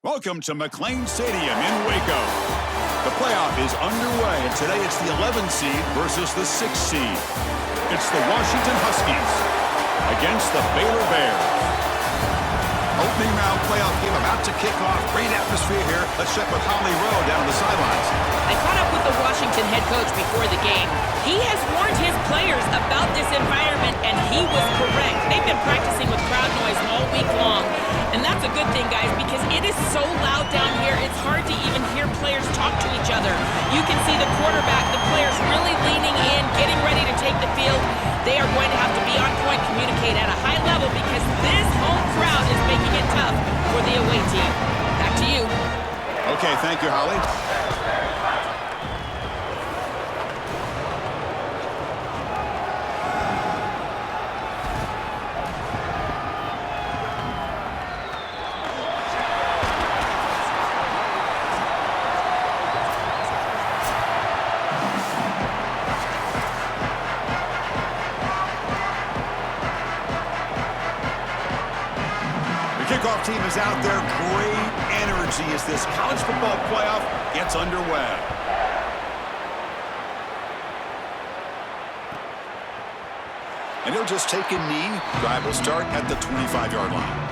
Welcome to McLean Stadium in Waco. The playoff is underway, and today it's the 11 seed versus the 6 seed. It's the Washington Huskies against the Baylor Bears. Opening round playoff game about to kick off. Great atmosphere here. Let's check with Holly Rowe down the sidelines. I caught up with the Washington head coach before the game. He has warned his players about this environment, and he was correct. They've been practicing with crowd noise all week long. And that's a good thing, guys, because it is so loud down here, it's hard to even hear players talk to each other. You can see the quarterback, the players really leaning in, getting ready to take the field. They are going to have to be on point, communicate at a high level, because this home crowd is making it tough for the away team. Back to you. Okay, thank you, Holly. Kickoff team is out there. Great energy as this college football playoff gets underway. And he'll just take a knee. Drive will start at the 25-yard line.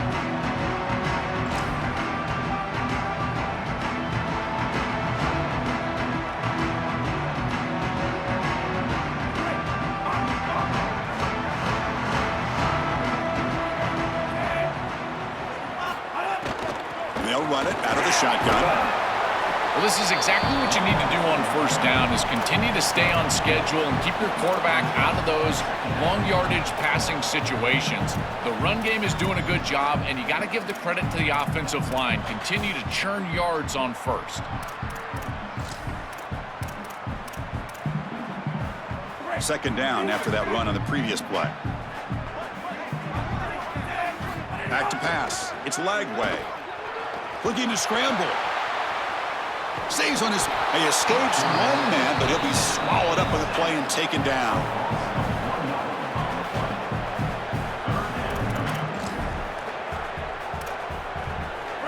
They'll run it out of the shotgun. Well, this is exactly what you need to do on first down is continue to stay on schedule and keep your quarterback out of those long yardage passing situations. The run game is doing a good job, and you got to give the credit to the offensive line. Continue to churn yards on first. Second down after that run on the previous play. Back to pass. It's Lagway. Looking to scramble. Stays on his... He escapes one man, but he'll be swallowed up with the play and taken down.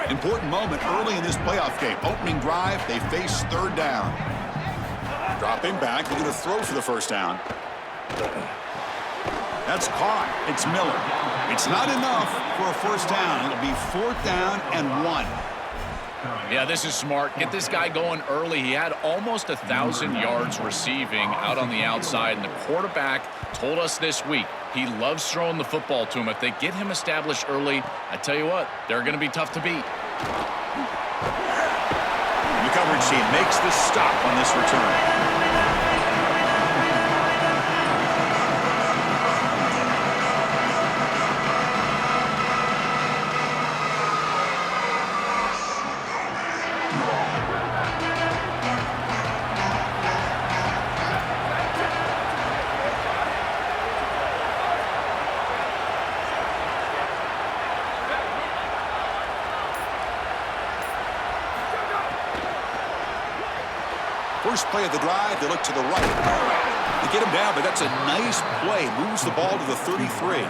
Important moment early in this playoff game. Opening drive, they face third down. Dropping back, looking to throw for the first down. That's caught. It's Miller. It's not enough for a first down. It'll be fourth down and 1. Yeah, this is smart. Get this guy going early. He had almost 1,000 yards receiving out on the outside, and the quarterback told us this week he loves throwing the football to him. If they get him established early, I tell you what, they're going to be tough to beat. The coverage team makes the stop on this return. First play of the drive, they look to the right. They get him down, but that's a nice play. Moves the ball to the 33.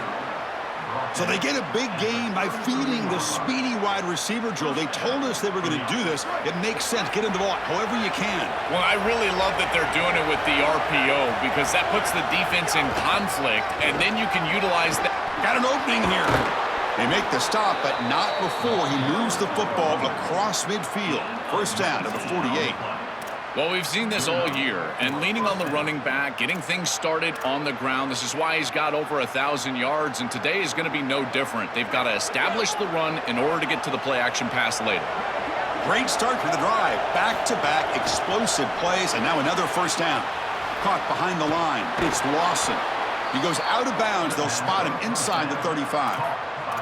So they get a big gain by feeding the speedy wide receiver drill. They told us they were going to do this. It makes sense. Get him the ball however you can. Well, I really love that they're doing it with the RPO because that puts the defense in conflict, and then you can utilize that. Got an opening here. They make the stop, but not before he moves the football across midfield. First down to the 48. Well, we've seen this all year, and leaning on the running back, getting things started on the ground. This is why he's got over 1,000 yards, and today is going to be no different. They've got to establish the run in order to get to the play-action pass later. Great start for the drive. Back-to-back explosive plays, and now another first down. Caught behind the line. It's Lawson. He goes out of bounds. They'll spot him inside the 35.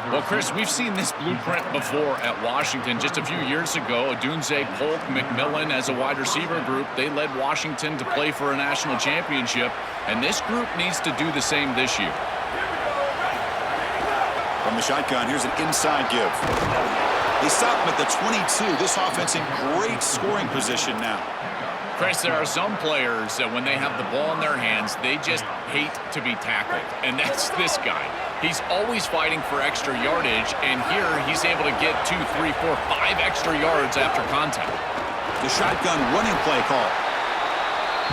Well, Chris, we've seen this blueprint before at Washington. Just a few years ago, Odunze, Polk, McMillan as a wide receiver group, they led Washington to play for a national championship, and this group needs to do the same this year. From the shotgun, here's an inside give. They stop him at the 22. This offense in great scoring position now. Chris, there are some players that when they have the ball in their hands, they just hate to be tackled. And that's this guy. He's always fighting for extra yardage, and here he's able to get 2, 3, 4, 5 extra yards after contact. The shotgun running play call.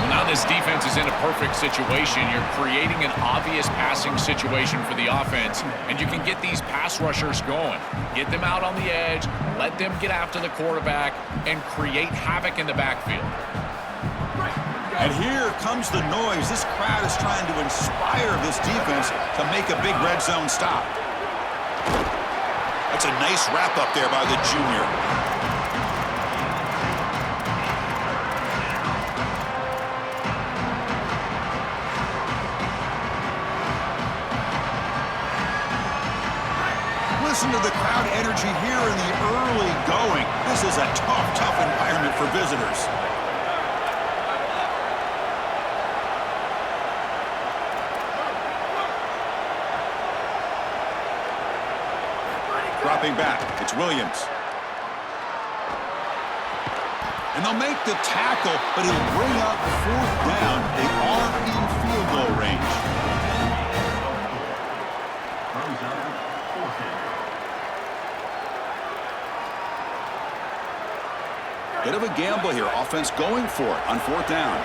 Well, now this defense is in a perfect situation. You're creating an obvious passing situation for the offense, and you can get these pass rushers going. Get them out on the edge, let them get after the quarterback, and create havoc in the backfield. And here comes the noise. This crowd is trying to inspire this defense to make a big red zone stop. That's a nice wrap up there by the junior. Listen to the crowd energy here in the early going. This is a tough environment for visitors. Dropping back, it's Williams. And they'll make the tackle, but it'll bring up 4th down. They are in field goal range. Bit of a gamble here. Offense going for it on 4th down.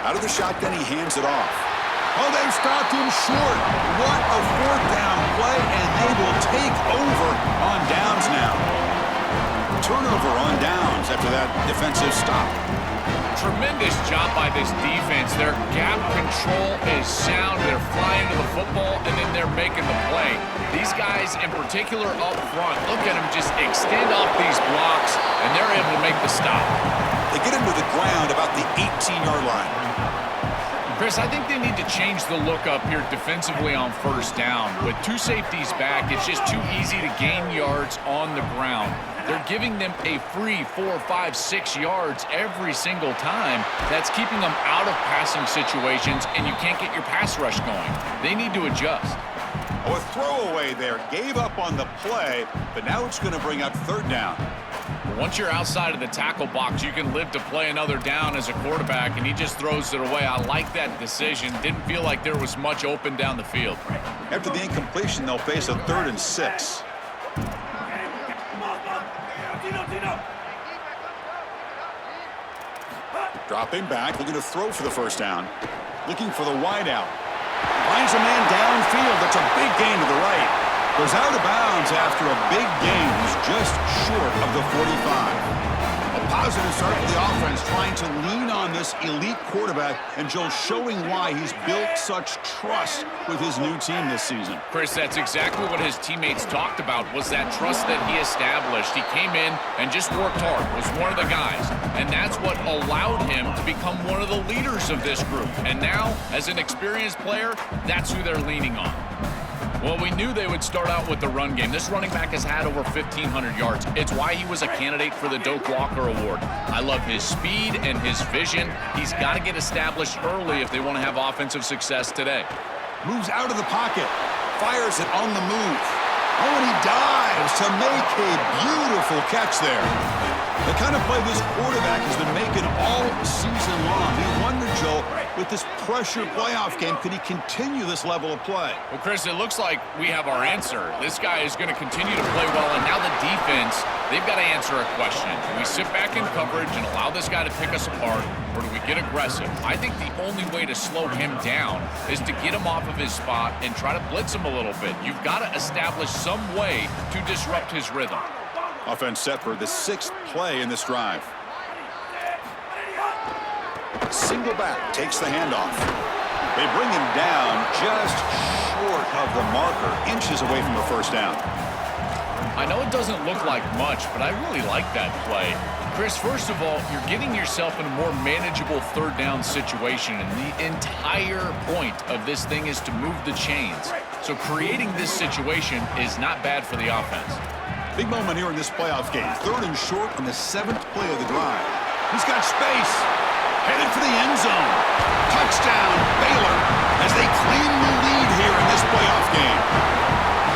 Out of the shotgun, he hands it off. Oh, they've stopped him short. What a 4th down play, and they will take over on downs now. Turnover on downs after that defensive stop. Tremendous job by this defense. Their gap control is sound. They're flying to the football, and then they're making the play. These guys in particular up front, look at them just extend off these blocks, and they're able to make the stop. They get him to the ground about the 18-yard line. Chris, I think they need to change the look up here defensively on 1st down. With 2 safeties back, it's just too easy to gain yards on the ground. They're giving them a free 4, 5, 6 yards every single time. That's keeping them out of passing situations, and you can't get your pass rush going. They need to adjust. Oh, a throwaway there. Gave up on the play, but now it's going to bring up 3rd down. Once you're outside of the tackle box, you can live to play another down as a quarterback, and he just throws it away. I like that decision. Didn't feel like there was much open down the field. After the incompletion, they'll face a 3rd and 6. Dropping back, looking to throw for the 1st down. Looking for the wideout. Finds a man downfield. That's a big gain to the right. Goes out of bounds after a big gain. He's just short of the 45. A positive start for the offense, trying to lean on this elite quarterback, and Joe showing why he's built such trust with his new team this season. Chris, that's exactly what his teammates talked about, was that trust that he established. He came in and just worked hard, was one of the guys, and that's what allowed him to become one of the leaders of this group. And now, as an experienced player, that's who they're leaning on. Well, we knew they would start out with the run game. This running back has had over 1,500 yards. It's why he was a candidate for the Doak Walker Award. I love his speed and his vision. He's got to get established early if they want to have offensive success today. Moves out of the pocket. Fires it on the move. Oh, and he dives to make a beautiful catch there. The kind of play this quarterback has been making all season long. He wondered, Joel, with this pressure playoff game, could he continue this level of play? Well, Chris, it looks like we have our answer. This guy is going to continue to play well, and now the defense, they've got to answer a question. Do we sit back in coverage and allow this guy to pick us apart, or do we get aggressive? I think the only way to slow him down is to get him off of his spot and try to blitz him a little bit. You've got to establish some way to disrupt his rhythm. Offense set for the 6th play in this drive. Single back, takes the handoff. They bring him down just short of the marker, inches away from a 1st down. I know it doesn't look like much, but I really like that play. Chris, first of all, you're getting yourself in a more manageable 3rd down situation, and the entire point of this thing is to move the chains. So creating this situation is not bad for the offense. Big moment here in this playoff game. 3rd and short on the 7th play of the drive. He's got space. Headed for the end zone. Touchdown, Baylor, as they claim the lead here in this playoff game.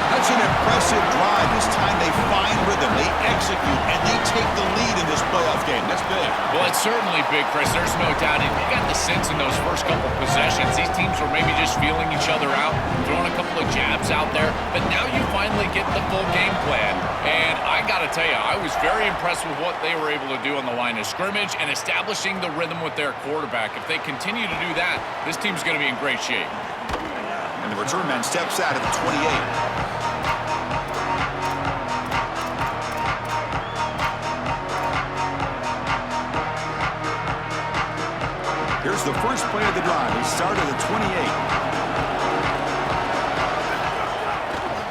That's an impressive drive. This time they find rhythm, they execute, and they take the lead in this playoff game. That's big. Well, it's certainly big, Chris. There's no doubt. You got the sense in those first couple possessions, these teams were maybe just feeling each other out, throwing a couple of jabs out there. But now you finally get the full game plan. And I got to tell you, I was very impressed with what they were able to do on the line of scrimmage and establishing the rhythm with their quarterback. If they continue to do that, this team's going to be in great shape. And the return man steps out at the 28. Here's the first play of the drive. He started at 28.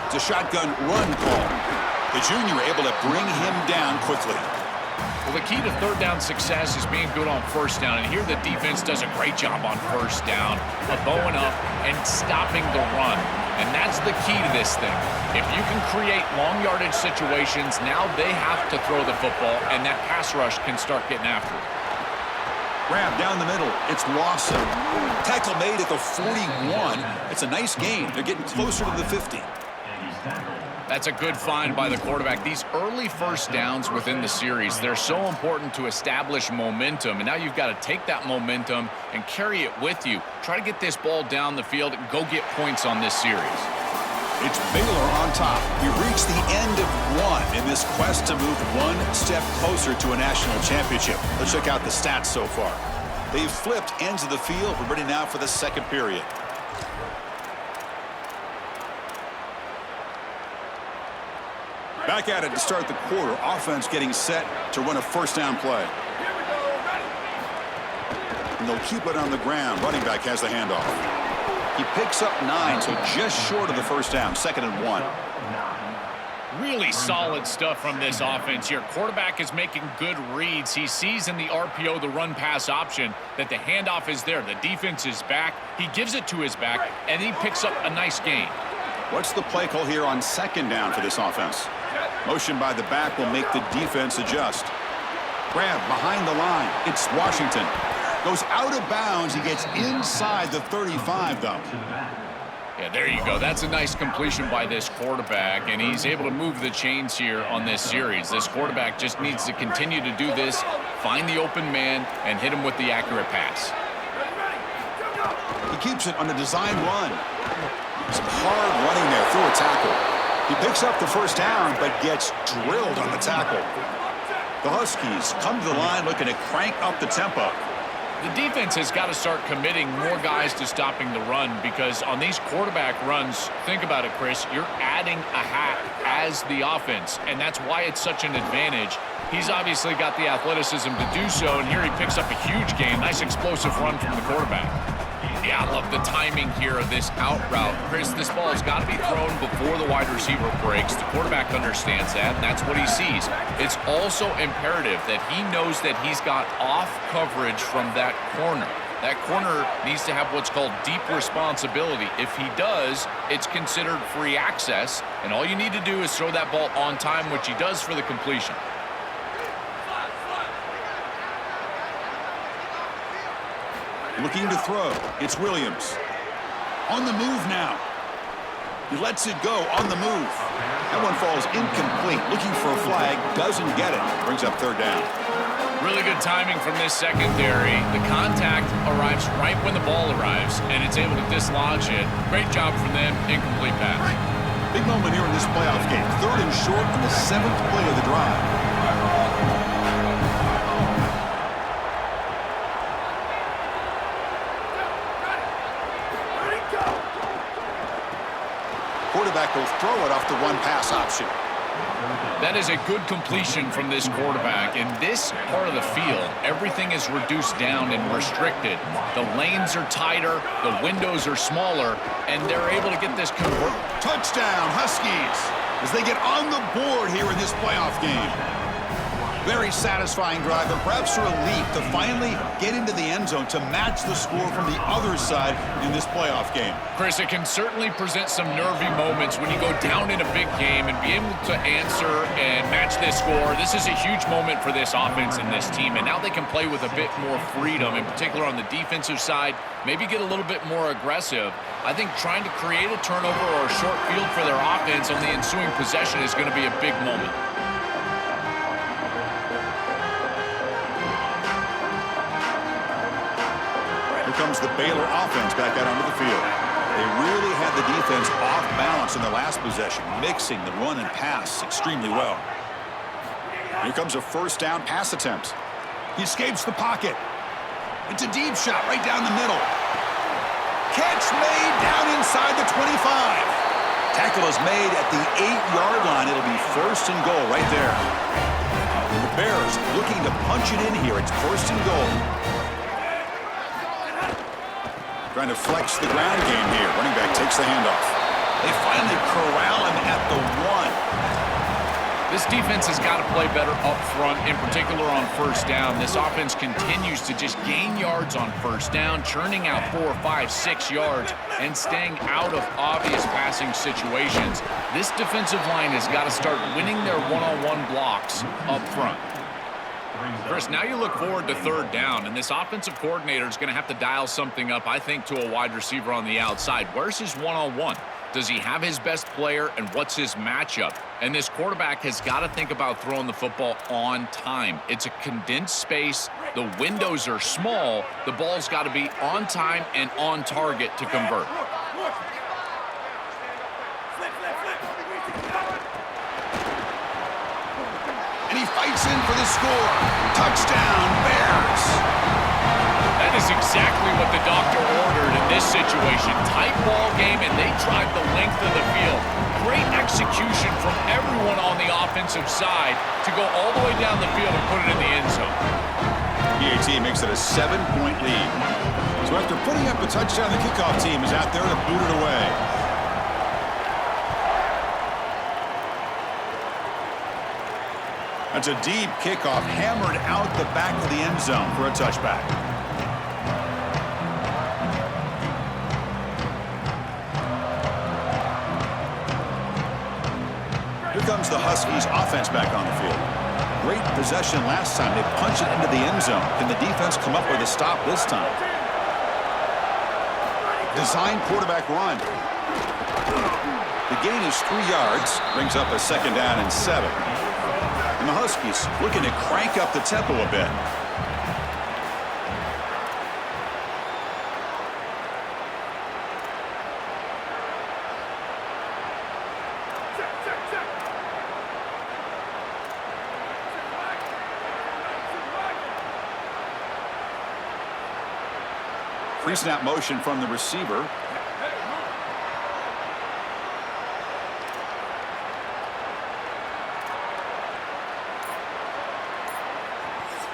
It's a shotgun run call. The junior able to bring him down quickly. Well, the key to third down success is being good on first down. And here the defense does a great job on first down of bowing up and stopping the run. And that's the key to this thing. If you can create long yardage situations, now they have to throw the football, and that pass rush can start getting after it. Grab down the middle. It's Lawson. Tackle made at the 41. It's a nice gain. They're getting closer to the 50. That's a good find by the quarterback. These early first downs within the series, they're so important to establish momentum. And now you've got to take that momentum and carry it with you. Try to get this ball down the field and go get points on this series. It's Baylor on top. We reach the end of one in this quest to move one step closer to a national championship. Let's check out the stats so far. They've flipped ends of the field. We're ready now for the second period. Back at it to start the quarter. Offense getting set to run a first down play. And they'll keep it on the ground. Running back has the handoff. He picks up 9, so just short of the first down. 2nd and 1. Really solid stuff from this offense here. Quarterback is making good reads. He sees in the RPO, the run-pass option, that the handoff is there. The defense is back. He gives it to his back, and he picks up a nice gain. What's the play call here on 2nd down for this offense? Motion by the back will make the defense adjust. Grab behind the line. It's Washington. Goes out of bounds. He gets inside the 35, though. Yeah, there you go. That's a nice completion by this quarterback, and he's able to move the chains here on this series. This quarterback just needs to continue to do this, find the open man, and hit him with the accurate pass. He keeps it on the design run. Some hard running there through a tackle. He picks up the first down, but gets drilled on the tackle. The Huskies come to the line looking to crank up the tempo. The defense has got to start committing more guys to stopping the run, because on these quarterback runs, think about it, Chris, you're adding a hat as the offense, and that's why it's such an advantage. He's obviously got the athleticism to do so, and here he picks up a huge gain. Nice explosive run from the quarterback. Yeah, I love the timing here of this out route. Chris, this ball has got to be thrown before the wide receiver breaks. The quarterback understands that, and that's what he sees. It's also imperative that he knows that he's got off coverage from that corner. That corner needs to have what's called deep responsibility. If he does, it's considered free access, and all you need to do is throw that ball on time, which he does for the completion. Looking to throw. It's Williams. On the move now. He lets it go on the move. That one falls incomplete. Looking for a flag. Doesn't get it. Brings up 3rd down. Really good timing from this secondary. The contact arrives right when the ball arrives, and it's able to dislodge it. Great job from them. Incomplete pass. Big moment here in this playoff game. 3rd and short on the 7th play of the drive. Quarterback will throw it off the run-pass option. That is a good completion from this quarterback. In this part of the field, everything is reduced down and restricted. The lanes are tighter, the windows are smaller, and they're able to get this convert. Touchdown, Huskies, as they get on the board here in this playoff game. Very satisfying drive, and perhaps a relief to finally get into the end zone to match the score from the other side in this playoff game. Chris, it can certainly present some nervy moments when you go down in a big game and be able to answer and match this score. This is a huge moment for this offense and this team, and now they can play with a bit more freedom, in particular on the defensive side, maybe get a little bit more aggressive. I think trying to create a turnover or a short field for their offense on the ensuing possession is going to be a big moment. Comes the Baylor offense back out onto the field. They really had the defense off balance in the last possession, mixing the run and pass extremely well. Here comes a first down pass attempt. He escapes the pocket. It's a deep shot right down the middle. Catch made down inside the 25. Tackle is made at the 8-yard line. It'll be first and goal right there. The Bears looking to punch it in here. It's first and goal. Trying to flex the ground game here. Running back takes the handoff. They finally corral him at the 1. This defense has got to play better up front, in particular on first down. This offense continues to just gain yards on first down, churning out 4, 5, 6 yards, and staying out of obvious passing situations. This defensive line has got to start winning their one-on-one blocks up front. Chris, now you look forward to third down, and this offensive coordinator is going to have to dial something up, I think, to a wide receiver on the outside. Where's his one-on-one? Does he have his best player, and what's his matchup? And this quarterback has got to think about throwing the football on time. It's a condensed space. The windows are small. The ball's got to be on time and on target to convert. And he fights in for the score. Touchdown, Bears. That is exactly what the doctor ordered in this situation. Tight ball game, and they drive the length of the field. Great execution from everyone on the offensive side to go all the way down the field and put it in the end zone. PAT makes it a 7-point lead. So after putting up a touchdown, the kickoff team is out there to boot it away. That's a deep kickoff, hammered out the back of the end zone for a touchback. Here comes the Huskies offense back on the field. Great possession last time. They punch it into the end zone. Can the defense come up with a stop this time? Design quarterback run. The gain is 3 yards, brings up a second down and 7. And the Huskies looking to crank up the tempo a bit. Pre-snap motion from the receiver.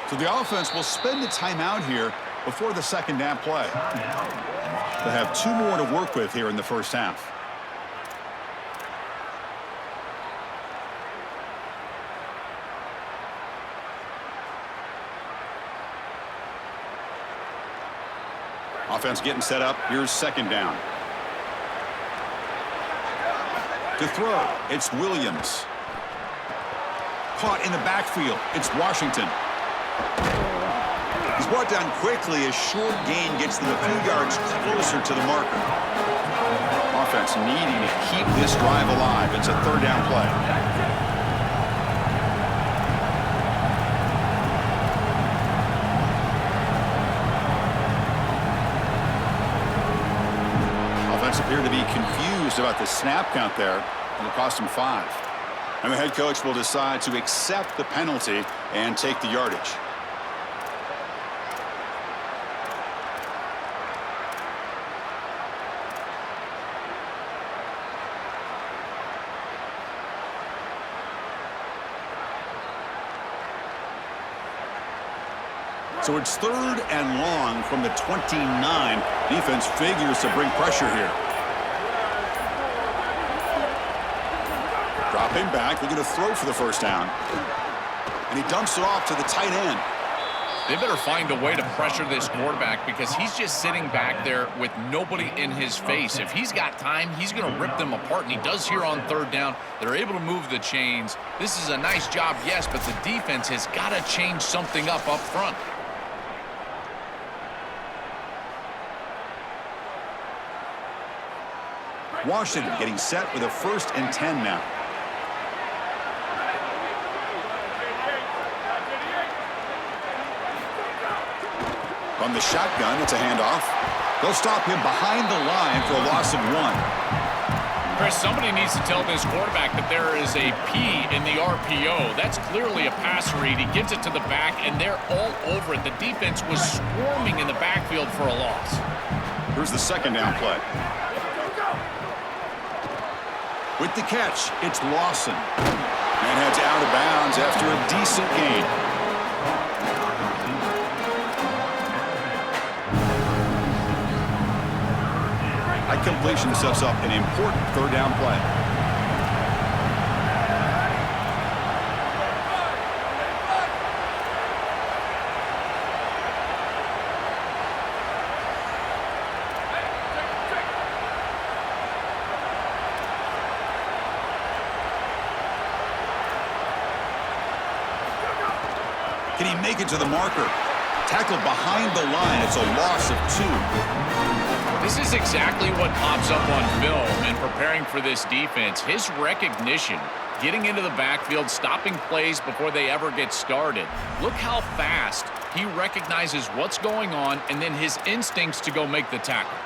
So the offense will spend the timeout here before the second down play. They have 2 more to work with here in the first half. Offense getting set up. Here's second down. To throw, it's Williams. Caught in the backfield, it's Washington. He's brought down quickly as short gain gets them a few yards closer to the marker. Offense needing to keep this drive alive. It's a third down play. Offense appeared to be confused about the snap count there, and it cost him 5. And the head coach will decide to accept the penalty and take the yardage. So it's third and long from the 29. Defense figures to bring pressure here. Dropping back, looking to throw for the first down. And he dumps it off to the tight end. They better find a way to pressure this quarterback because he's just sitting back there with nobody in his face. If he's got time, he's going to rip them apart, and he does here on third down. They're able to move the chains. This is a nice job, yes, but the defense has got to change something up front. Washington getting set with a 1st and 10 now. From the shotgun, it's a handoff. They'll stop him behind the line for a loss of 1. Chris, somebody needs to tell this quarterback that there is a P in the RPO. That's clearly a pass read. He gives it to the back, and they're all over it. The defense was swarming in the backfield for a loss. Here's the 2nd down play. With the catch, it's Lawson. And heads out of bounds after a decent gain. That completion sets up an important 3rd down play. Can he make it to the marker? Tackled behind the line. It's a loss of 2. This is exactly what pops up on film in preparing for this defense. His recognition, getting into the backfield, stopping plays before they ever get started. Look how fast he recognizes what's going on and then his instincts to go make the tackle.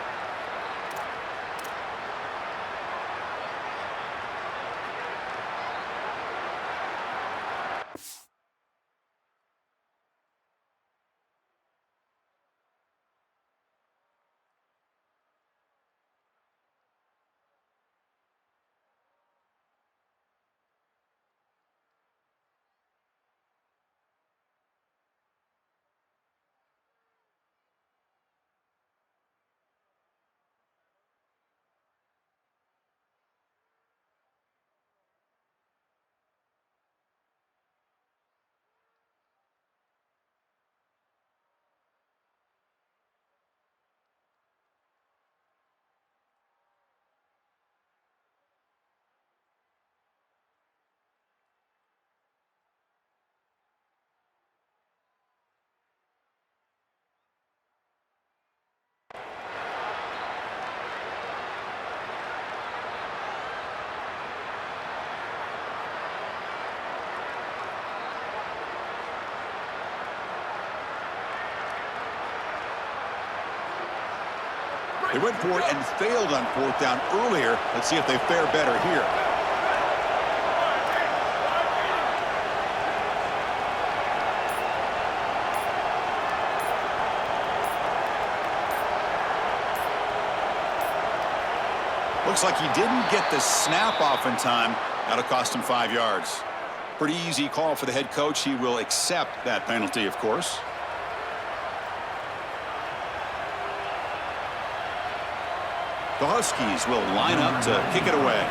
They went for it and failed on 4th down earlier. Let's see if they fare better here. Looks like he didn't get the snap off in time. That'll cost him 5 yards. Pretty easy call for the head coach. He will accept that penalty, of course. The Huskies will line up to kick it away.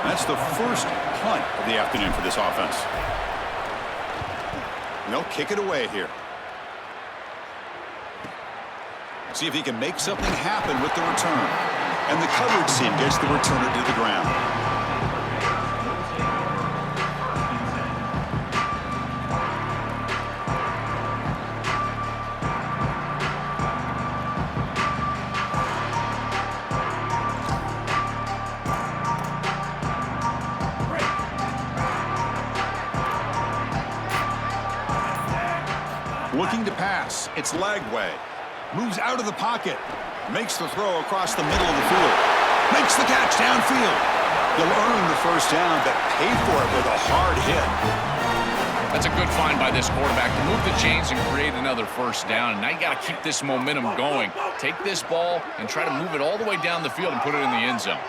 That's the first punt of the afternoon for this offense. And they'll kick it away here. See if he can make something happen with the return. And the coverage team gets the returner to the ground. Looking to pass. It's Lagway. Moves out of the pocket. Makes the throw across the middle of the field. Makes the catch downfield. He'll earn the 1st down, but pay for it with a hard hit. That's a good find by this quarterback to move the chains and create another 1st down. And now you got to keep this momentum going. Take this ball and try to move it all the way down the field and put it in the end zone.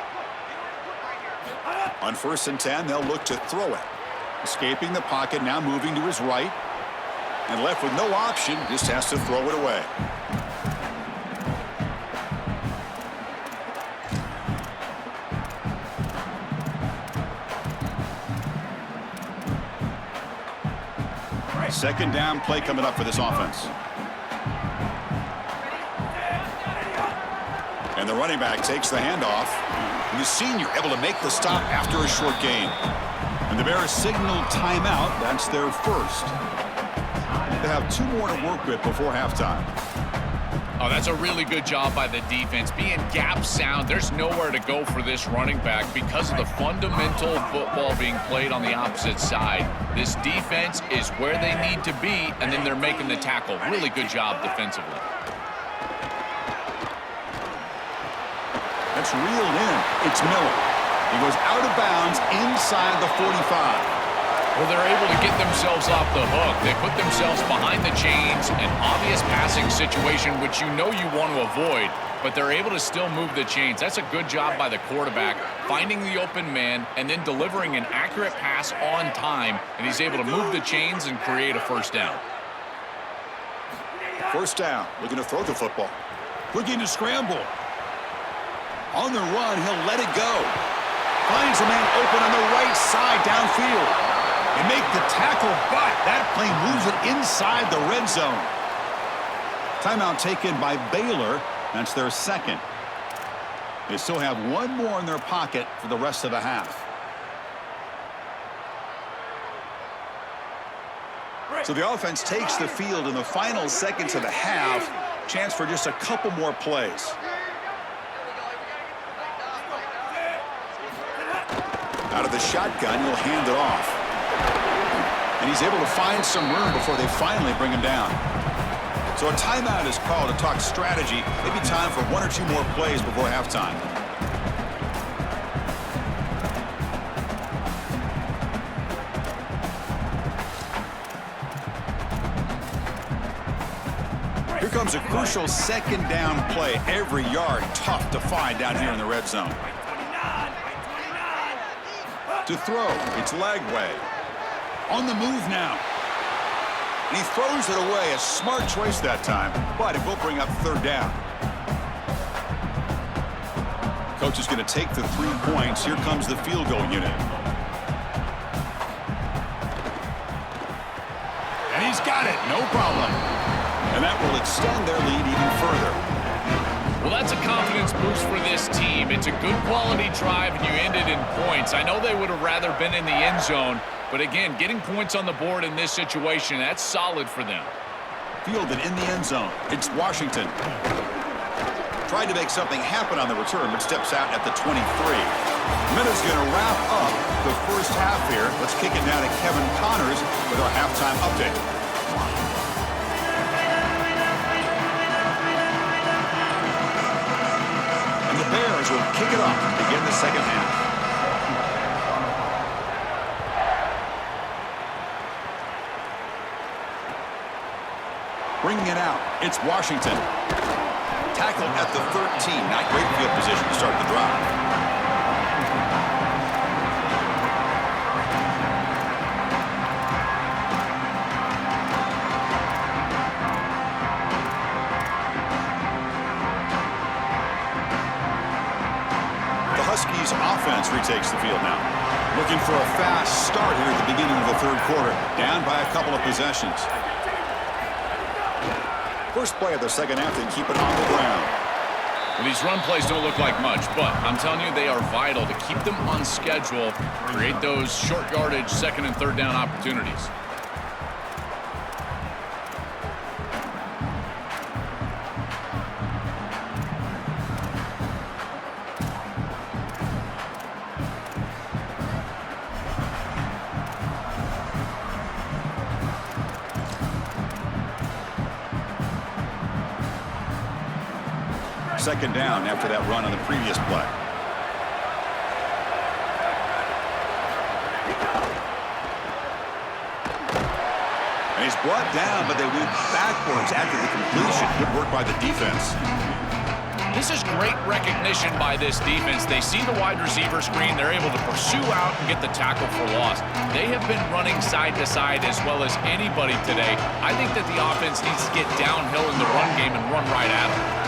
On 1st and 10, they'll look to throw it. Escaping the pocket, now moving to his right. And left with no option, just has to throw it away. Second down play coming up for this offense. And the running back takes the handoff. And the senior able to make the stop after a short gain. And the Bears signal timeout. That's their first. They have 2 more to work with before halftime. Oh, that's a really good job by the defense. Being gap sound, there's nowhere to go for this running back because of the fundamental football being played on the opposite side. This defense is where they need to be, and then they're making the tackle. Really good job defensively. That's reeled in. It's Miller. He goes out of bounds inside the 45. Well, they're able to get themselves off the hook. They put themselves behind the chains, an obvious passing situation, which you know you want to avoid, but they're able to still move the chains. That's a good job by the quarterback, finding the open man and then delivering an accurate pass on time, and he's able to move the chains and create a first down. First down, looking to throw the football. Looking to scramble. On the run, he'll let it go. Finds a man open on the right side downfield. They make the tackle, but that play moves it inside the red zone. Timeout taken by Baylor. That's their second. They still have 1 more in their pocket for the rest of the half. So the offense takes the field in the final seconds of the half. Chance for just a couple more plays. Out of the shotgun, he'll hand it off. And he's able to find some room before they finally bring him down. So a timeout is called to talk strategy. Maybe time for 1 or 2 more plays before halftime. Here comes a crucial second down play. Every yard tough to find down here in the red zone. To throw, it's Lagway. On the move now. And he throws it away. A smart choice that time, but it will bring up third down. Coach is going to take the 3 points. Here comes the field goal unit. And he's got it. No problem. And that will extend their lead even further. Well, that's a confidence boost for this team. It's a good quality drive, and you ended in points. I know they would have rather been in the end zone, but again, getting points on the board in this situation, that's solid for them. Fielded in the end zone. It's Washington. Tried to make something happen on the return, but steps out at the 23. Minutes going to wrap up the first half here. Let's kick it down to Kevin Connors with our halftime update. The Bears will kick it off to begin the second half. Bringing it out, it's Washington. Tackled at the 13. Not great field position to start the drive. Huskies offense retakes the field now. Looking for a fast start here at the beginning of the third quarter. Down by a couple of possessions. First play of the second half, they keep it on the ground. Well, these run plays don't look like much, but I'm telling you, they are vital to keep them on schedule, create those short yardage second and third down opportunities. Second down after that run on the previous play. And he's brought down, but they went backwards after the completion. Good work by the defense. This is great recognition by this defense. They see the wide receiver screen. They're able to pursue out and get the tackle for loss. They have been running side to side as well as anybody today. I think that the offense needs to get downhill in the run game and run right at them.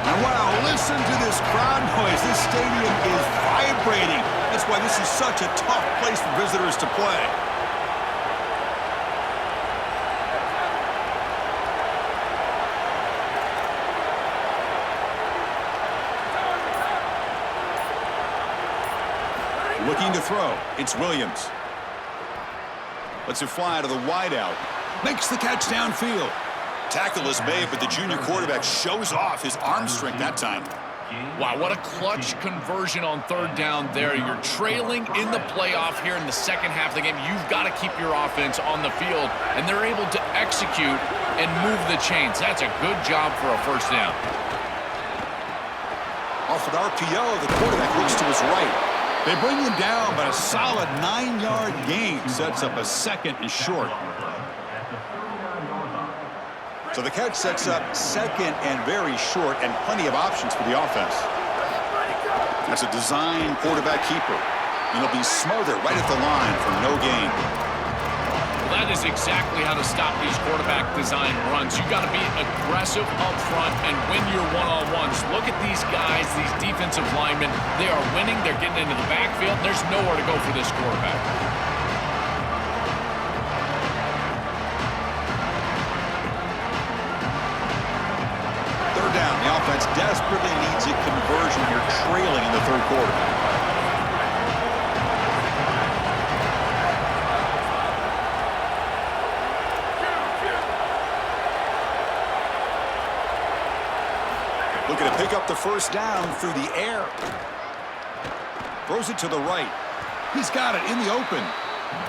And wow, listen to this crowd noise. This stadium is vibrating. That's why this is such a tough place for visitors to play. Looking to throw. It's Williams. Lets it fly to the wideout. Makes the catch downfield. Tackle is made, but the junior quarterback shows off his arm strength that time. Wow, what a clutch conversion on third down there. You're trailing in the playoff here in the second half of the game. You've got to keep your offense on the field, and they're able to execute and move the chains. That's a good job for a first down. Off an RPO, the quarterback looks to his right. They bring him down, but a solid 9-yard gain sets up a second and short. So the catch sets up second and very short, and plenty of options for the offense. That's a design quarterback keeper. And he'll be smothered right at the line for no gain. Well, that is exactly how to stop these quarterback design runs. You've got to be aggressive up front and win your one-on-ones. Look at these guys, these defensive linemen. They are winning. They're getting into the backfield. There's nowhere to go for this quarterback. Down. The offense desperately needs a conversion here, trailing in the third quarter. Looking to pick up the first down through the air. Throws it to the right. He's got it in the open.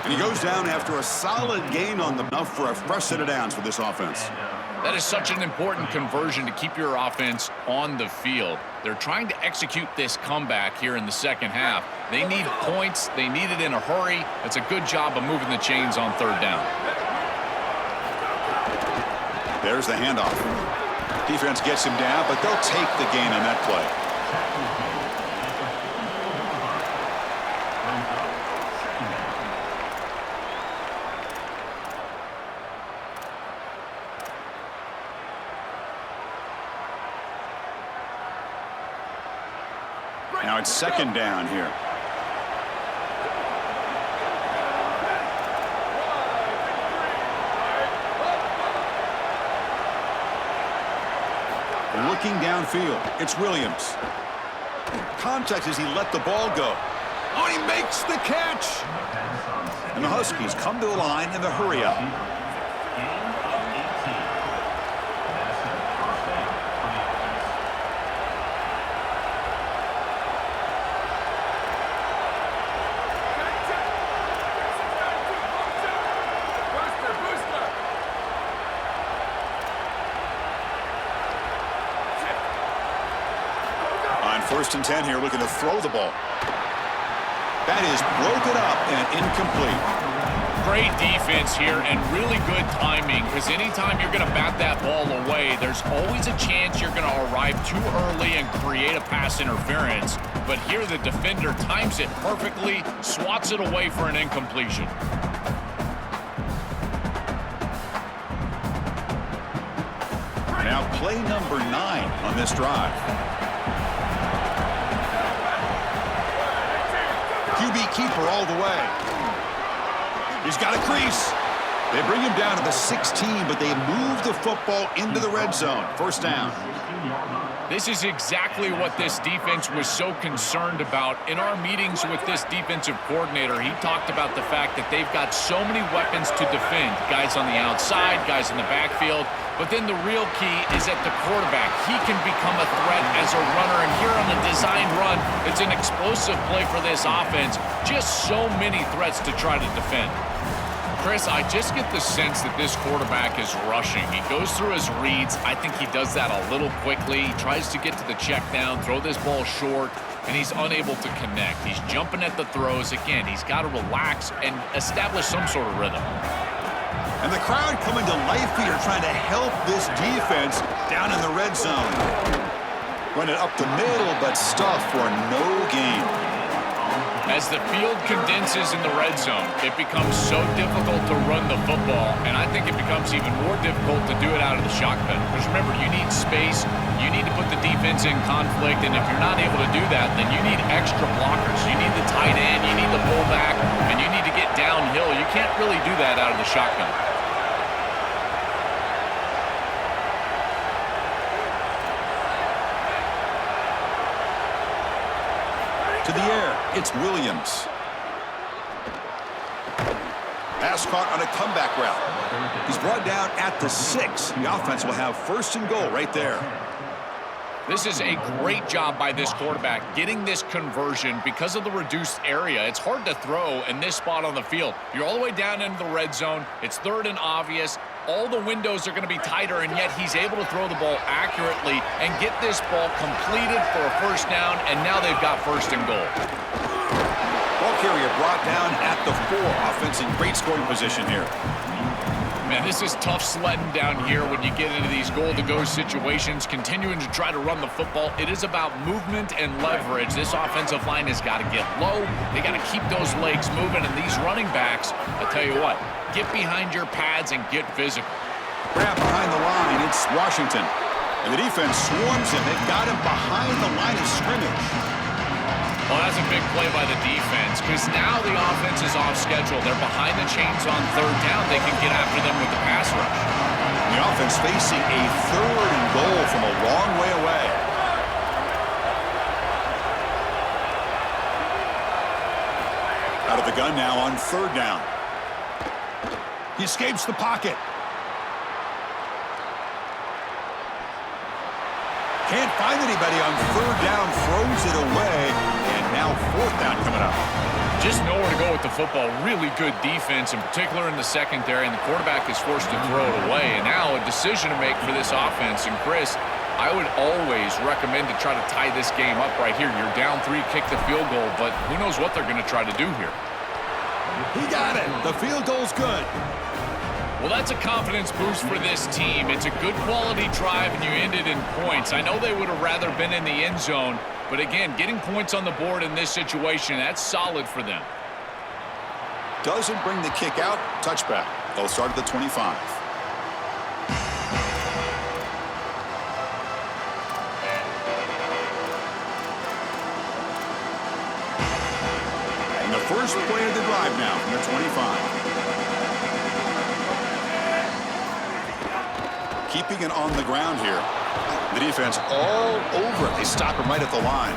And he goes down after a solid gain on the enough for a fresh set of downs for this offense. That is such an important conversion to keep your offense on the field. They're trying to execute this comeback here in the second half. They need points. They need it in a hurry. It's a good job of moving the chains on third down. There's the handoff. Defense gets him down, but they'll take the gain on that play. Now it's second down here. Looking downfield, it's Williams. Contact as he let the ball go. Oh, he makes the catch! And the Huskies come to the line in the hurry-up. First and 10 here, looking to throw the ball. That is broken up and incomplete. Great defense here and really good timing, because anytime you're going to bat that ball away, there's always a chance you're going to arrive too early and create a pass interference. But here the defender times it perfectly, swats it away for an incompletion. Now play number 9 on this drive. QB keeper all the way. He's got a crease. They bring him down to the 16, but they move the football into the red zone. First down. This is exactly what this defense was so concerned about. In our meetings with this defensive coordinator, he talked about the fact that they've got so many weapons to defend. Guys on the outside, guys in the backfield. But then the real key is at the quarterback. He can become a threat as a runner. And here on the design run, it's an explosive play for this offense. Just so many threats to try to defend. Chris, I just get the sense that this quarterback is rushing. He goes through his reads. I think he does that a little quickly. He tries to get to the check down, throw this ball short, and he's unable to connect. He's jumping at the throws. Again, he's got to relax and establish some sort of rhythm. And the crowd coming to life here, trying to help this defense down in the red zone. Run it up the middle, but stuffed for no gain. As the field condenses in the red zone, it becomes so difficult to run the football, and I think it becomes even more difficult to do it out of the shotgun. Because remember, you need space, you need to put the defense in conflict, and if you're not able to do that, then you need extra blockers. You need the tight end, you need the fullback, and you need to get downhill. You can't really do that out of the shotgun. To the air, it's Williams. Pass caught on a comeback route. He's brought down at the 6. The offense will have first and goal right there. This is a great job by this quarterback getting this conversion because of the reduced area. It's hard to throw in this spot on the field. You're all the way down into the red zone. It's third and obvious. All the windows are going to be tighter, and yet he's able to throw the ball accurately and get this ball completed for a first down, and now they've got first and goal. Ball carrier brought down at the 4. Offense in great scoring position here. Man, this is tough sledding down here when you get into these goal-to-go situations, continuing to try to run the football. It is about movement and leverage. This offensive line has got to get low. They got to keep those legs moving, and these running backs, I'll tell you what, get behind your pads and get physical. Grab behind the line, it's Washington. And the defense swarms him. They've got him behind the line of scrimmage. Well, that's a big play by the defense because now the offense is off schedule. They're behind the chains on third down. They can get after them with the pass rush. The offense facing a third and goal from a long way away. Out of the gun now on third down. He escapes the pocket. Can't find anybody on third down, throws it away, and now fourth down coming up. Just nowhere to go with the football. Really good defense, in particular in the secondary, and the quarterback is forced to throw it away. And now a decision to make for this offense. And Chris, I would always recommend to try to tie this game up right here. You're down 3, kick the field goal, but who knows what they're going to try to do here. He got it. The field goal's good. Well, that's a confidence boost for this team. It's a good quality drive, and you ended in points. I know they would have rather been in the end zone, but again, getting points on the board in this situation, that's solid for them. Doesn't bring the kick out. Touchback. They'll start at the 25. And the first play of the drive now from the 25. Keeping it on the ground here. The defense all over it. They stop him right at the line.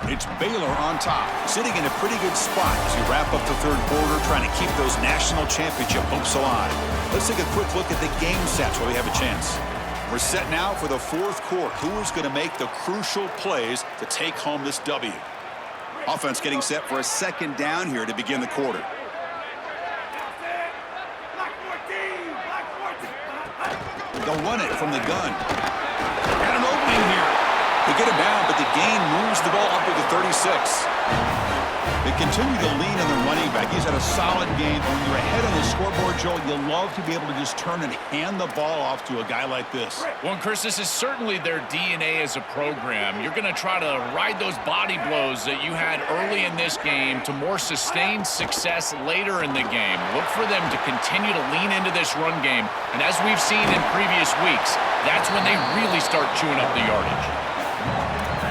It's Baylor on top, sitting in a pretty good spot as we wrap up the third quarter, trying to keep those national championship hopes alive. Let's take a quick look at the game stats while we have a chance. We're set now for the fourth quarter. Who is going to make the crucial plays to take home this W? Offense getting set for a second down here to begin the quarter. They'll run it from the gun. Got an opening here. They get it down, but the gain moves the ball up to the 36. They continue to lean on the running back. He's had a solid game. When you're ahead on the scoreboard, Joe, you love to be able to just turn and hand the ball off to a guy like this. Well, Chris, this is certainly their DNA as a program. You're going to try to ride those body blows that you had early in this game to more sustained success later in the game. Look for them to continue to lean into this run game. And as we've seen in previous weeks, that's when they really start chewing up the yardage.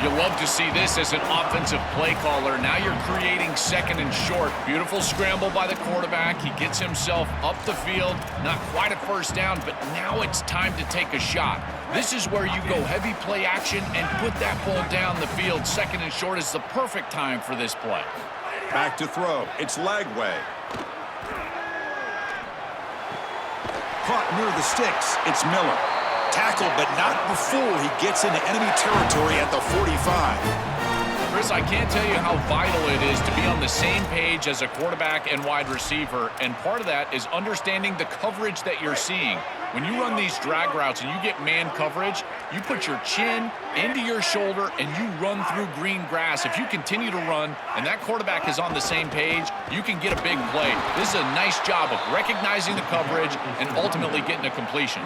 You love to see this as an offensive play caller. Now you're creating second and short. Beautiful scramble by the quarterback. He gets himself up the field. Not quite a first down, but now it's time to take a shot. This is where you go heavy play action and put that ball down the field. Second and short is the perfect time for this play. Back to throw. It's Lagway. Caught near the sticks. It's Miller. Tackled, but not before he gets into enemy territory at the 45. Chris, I can't tell you how vital it is to be on the same page as a quarterback and wide receiver, and part of that is understanding the coverage that you're seeing. When you run these drag routes and you get man coverage, you put your chin into your shoulder and you run through green grass. If you continue to run and that quarterback is on the same page, you can get a big play. This is a nice job of recognizing the coverage and ultimately getting a completion.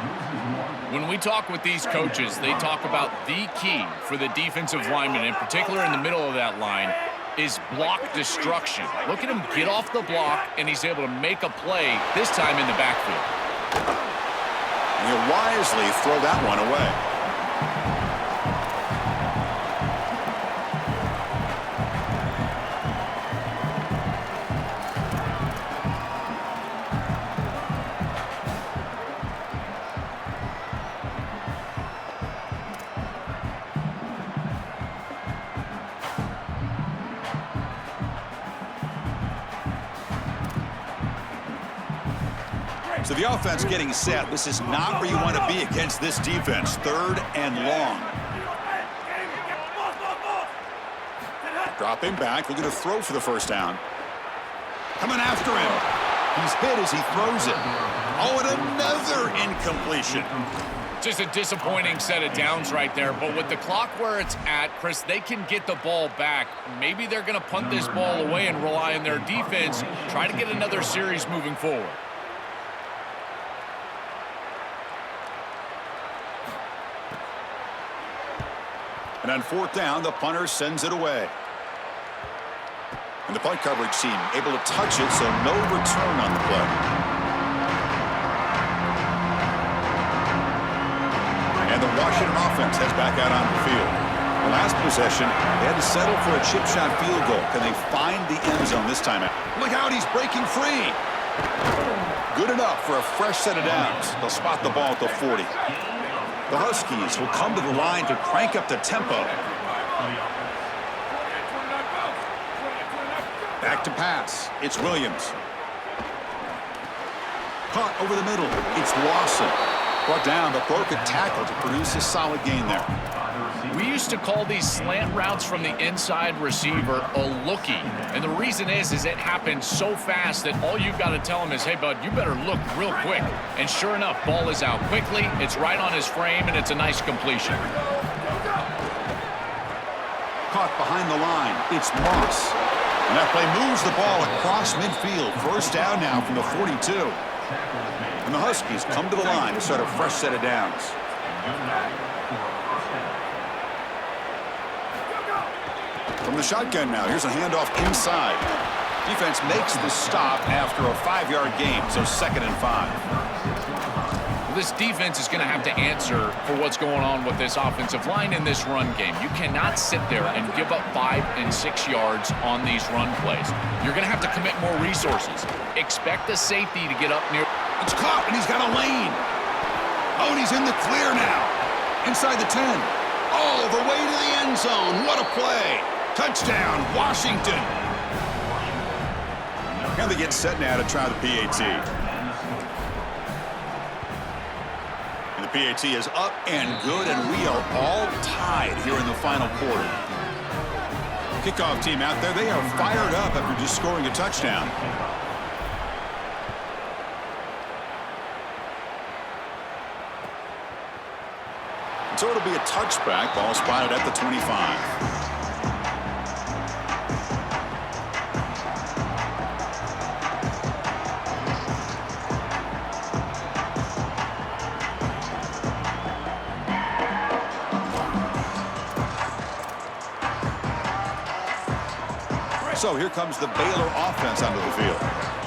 When we talk with these coaches, they talk about the key for the defensive lineman, in particular in the middle of that line, is block destruction. Look at him get off the block, and he's able to make a play, this time in the backfield. And he'll wisely throw that one away. So the offense getting set. This is not where you want to be against this defense. 3rd and long. Dropping back, looking to throw for the first down. Coming after him. He's hit as he throws it. Oh, and another incompletion. Just a disappointing set of downs right there. But with the clock where it's at, Chris, they can get the ball back. Maybe they're going to punt this ball away and rely on their defense. Try to get another series moving forward. And on 4th down, the punter sends it away. And the punt coverage team able to touch it, so no return on the play. And the Washington offense heads back out on the field. The last possession, they had to settle for a chip shot field goal. Can they find the end zone this time out? Look out, he's breaking free. Good enough for a fresh set of downs. They'll spot the ball at the 40. The Huskies will come to the line to crank up the tempo. Back to pass. It's Williams. Caught over the middle. It's Lawson. Brought down, but broke a tackle to produce a solid gain there. We used to call these slant routes from the inside receiver a lookie. And the reason is it happens so fast that all you've got to tell him is, hey, bud, you better look real quick. And sure enough, ball is out quickly. It's right on his frame, and it's a nice completion. Caught behind the line. It's Moss. And that play moves the ball across midfield. First down now from the 42. And the Huskies come to the line to start a fresh set of downs. From the shotgun now, here's a handoff inside. Defense makes the stop after a 5-yard gain, so 2nd and 5. This defense is going to have to answer for what's going on with this offensive line in this run game. You cannot sit there and give up 5 and 6 yards on these run plays. You're going to have to commit more resources. Expect the safety to get up near. It's caught, and he's got a lane. Oh, and he's in the clear now. Inside the 10. All the way to the end zone. What a play. Touchdown, Washington. And they get set now to try the PAT. And the PAT is up and good, and we are all tied here in the final quarter. Kickoff team out there, they are fired up after just scoring a touchdown. So it'll be a touchback. Ball spotted at the 25. So here comes the Baylor offense onto the field.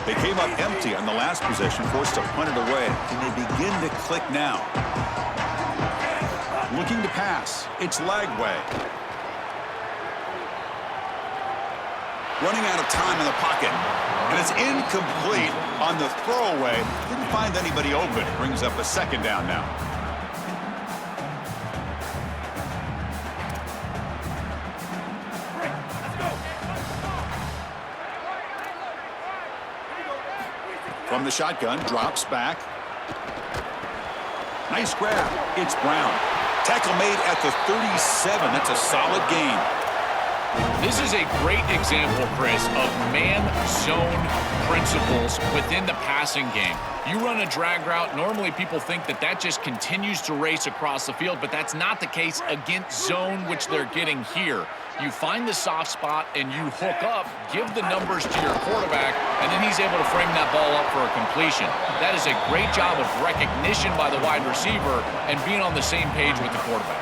They came up empty on the last possession, forced to punt it away. Can they begin to click now? Looking to pass. It's Lagway. Running out of time in the pocket. And it's incomplete on the throwaway. Didn't find anybody open. Brings up a 2nd down now. From the shotgun, drops back. Nice grab. It's Brown. Tackle made at the 37. That's a solid gain. This is a great example, Chris, of man-zone principles within the passing game. You run a drag route, normally people think that that just continues to race across the field, but that's not the case against zone, which they're getting here. You find the soft spot and you hook up, give the numbers to your quarterback, and then he's able to frame that ball up for a completion. That is a great job of recognition by the wide receiver and being on the same page with the quarterback.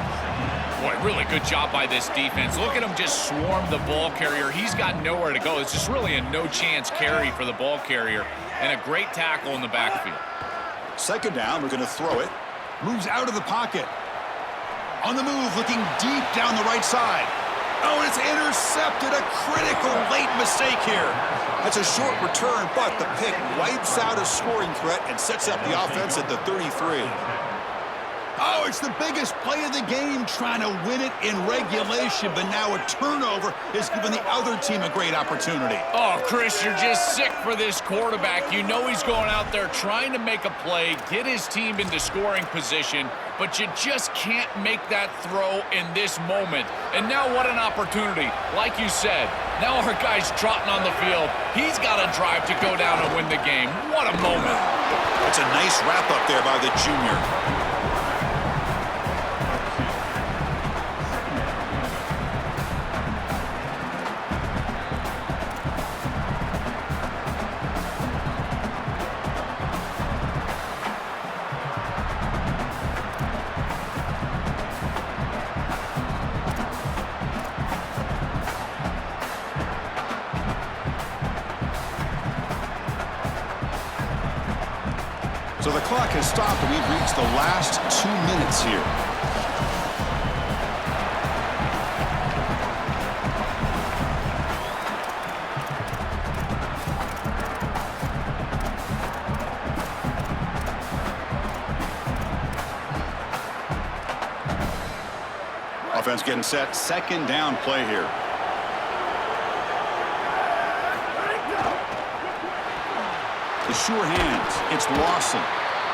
Boy, really good job by this defense. Look at him just swarm the ball carrier. He's got nowhere to go. It's just really a no-chance carry for the ball carrier, and a great tackle in the backfield. 2nd down, we're going to throw it. Moves out of the pocket. On the move, looking deep down the right side. Oh, it's intercepted. A critical late mistake here. That's a short return, but the pick wipes out a scoring threat and sets up the offense at the 33. Oh, it's the biggest play of the game, trying to win it in regulation, but now a turnover has given the other team a great opportunity. Oh, Chris, you're just sick for this quarterback. You know he's going out there trying to make a play, get his team into scoring position, but you just can't make that throw in this moment. And now what an opportunity. Like you said, now our guy's trotting on the field. He's got a drive to go down and win the game. What a moment. That's a nice wrap-up there by the junior. So the clock has stopped, and we've reached the last 2 minutes here. Offense getting set. Second down play here. The sure hands. It's Lawson.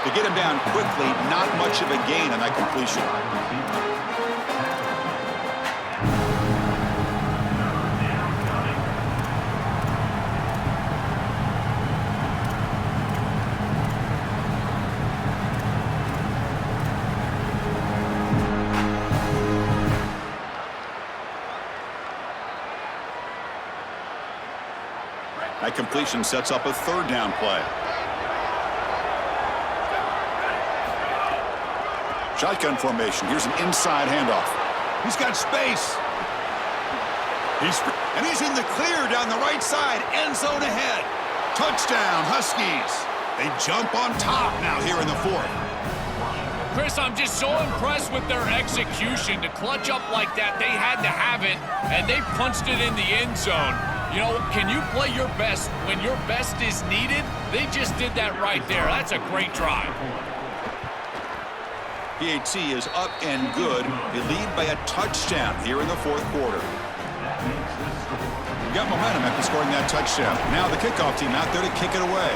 To get him down quickly, not much of a gain on that completion. That completion sets up a third down play. Shotgun formation. Here's an inside handoff. He's got space. He's in the clear down the right side. End zone ahead. Touchdown, Huskies. They jump on top now here in the fourth. Chris, I'm just so impressed with their execution. To clutch up like that, they had to have it, and they punched it in the end zone. You know, can you play your best when your best is needed? They just did that right there. That's a great drive. PAT is up and good. They lead by a touchdown here in the fourth quarter. We got momentum after scoring that touchdown. Now the kickoff team out there to kick it away.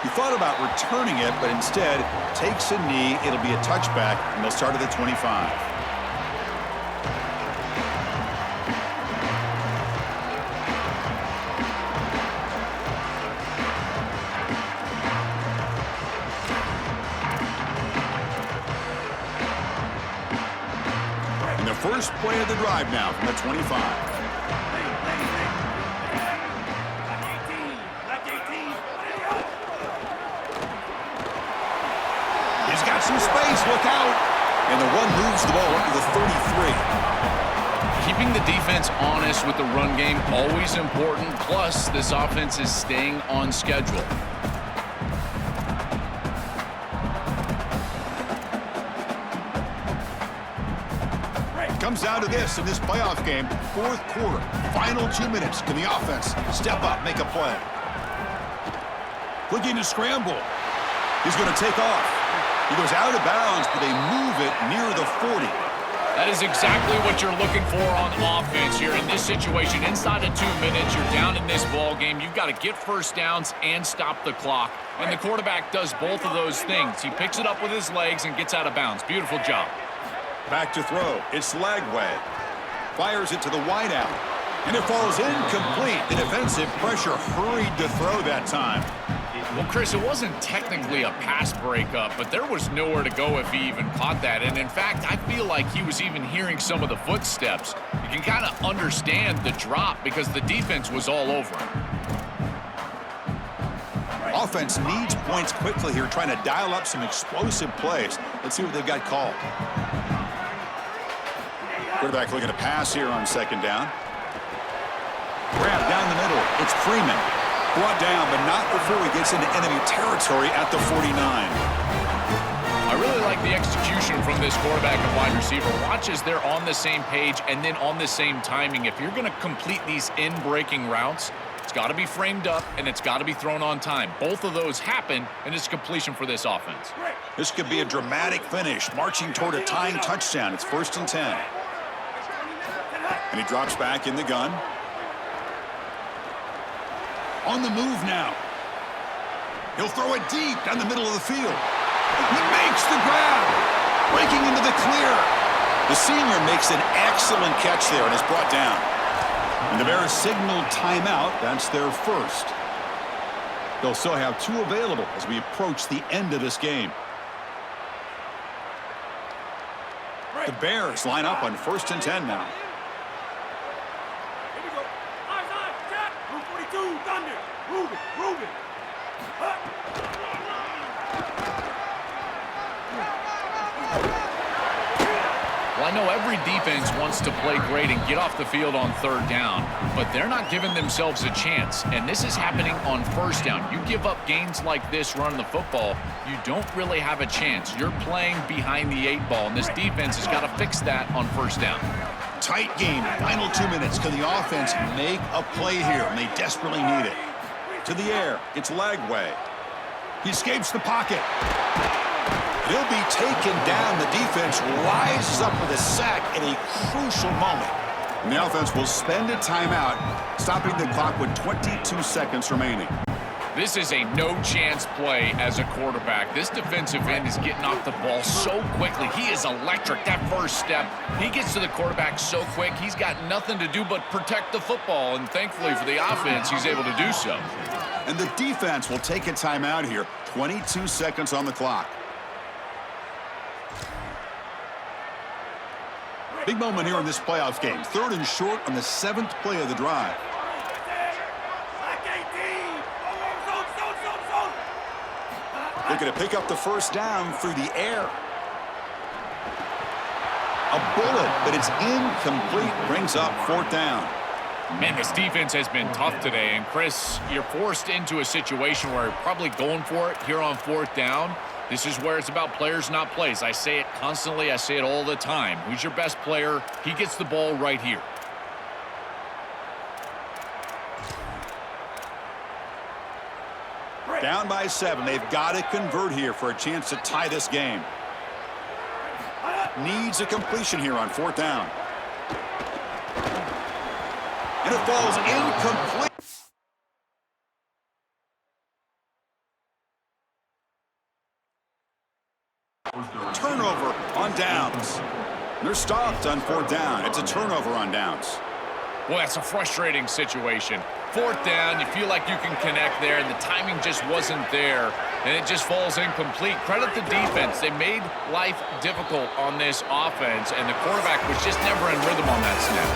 He thought about returning it, but instead takes a knee. It'll be a touchback, and they'll start at the 25. And the first play of the drive now from the 25. Some space, look out. And the run moves the ball up to the 33. Keeping the defense honest with the run game, always important. Plus, this offense is staying on schedule. Comes down to this in this playoff game. Fourth quarter, final 2 minutes. Can the offense step up, make a play? Looking to scramble. He's going to take off. He goes out of bounds, but they move it near the 40. That is exactly what you're looking for on offense here in this situation. Inside of 2 minutes, you're down in this ball game. You've got to get first downs and stop the clock. And the quarterback does both of those things. He picks it up with his legs and gets out of bounds. Beautiful job. Back to throw. It's Lagway. Fires it to the wideout. And it falls incomplete. The defensive pressure hurried to throw that time. Well, Chris, it wasn't technically a pass breakup, but there was nowhere to go if he even caught that. And in fact, I feel like he was even hearing some of the footsteps. You can kind of understand the drop because the defense was all over him. Offense needs points quickly here, trying to dial up some explosive plays. Let's see what they've got called. Quarterback looking to pass here on second down. Grab down the middle. It's Freeman. Brought down, but not before he gets into enemy territory at the 49. I really like the execution from this quarterback and wide receiver. Watch as they're on the same page and then on the same timing. If you're going to complete these in-breaking routes, It's got to be framed up, and it's got to be thrown on time. Both of those happen, and it's completion for this offense. This could be a dramatic finish, marching toward a tying touchdown. It's 1st and 10. And he drops back in the gun. On the move now. He'll throw it deep down the middle of the field. He makes the grab. Breaking into the clear. The senior makes an excellent catch there and is brought down. And the Bears signal timeout. That's their first. They'll still have 2 available as we approach the end of this game. The Bears line up on 1st and 10 now. Here we go. Eyes, check. Route 42, Thunder. Ruben. Well, I know every defense wants to play great and get off the field on 3rd down, but they're not giving themselves a chance, and this is happening on 1st down. You give up gains like this running the football, you don't really have a chance. You're playing behind the 8 ball, and this defense has got to fix that on 1st down. Tight game, final 2 minutes. Can the offense make a play here? And they desperately need it. To the air, it's Lagway. He escapes the pocket. He'll be taken down. The defense rises up with a sack at a crucial moment. And the offense will spend a timeout, stopping the clock with 22 seconds remaining. This is a no-chance play as a quarterback. This defensive end is getting off the ball so quickly. He is electric. That first step, he gets to the quarterback so quick, he's got nothing to do but protect the football. And thankfully for the offense, he's able to do so. And the defense will take a timeout here. 22 seconds on the clock. Big moment here in this playoff game. 3rd and short on the 7th play of the drive. Looking to pick up the 1st down through the air. A bullet, but it's incomplete. Brings up 4th down. Man, this defense has been tough today. And, Chris, you're forced into a situation where you're probably going for it here on 4th down. This is where it's about players, not plays. I say it constantly. I say it all the time. Who's your best player? He gets the ball right here. Down by 7. They've got to convert here for a chance to tie this game. Needs a completion here on 4th down. And it falls incomplete. Turnover on downs. They're stopped on 4th down. It's a turnover on downs. Well, that's a frustrating situation. 4th down, you feel like you can connect there, and the timing just wasn't there, and it just falls incomplete. Credit the defense. They made life difficult on this offense, and the quarterback was just never in rhythm on that snap.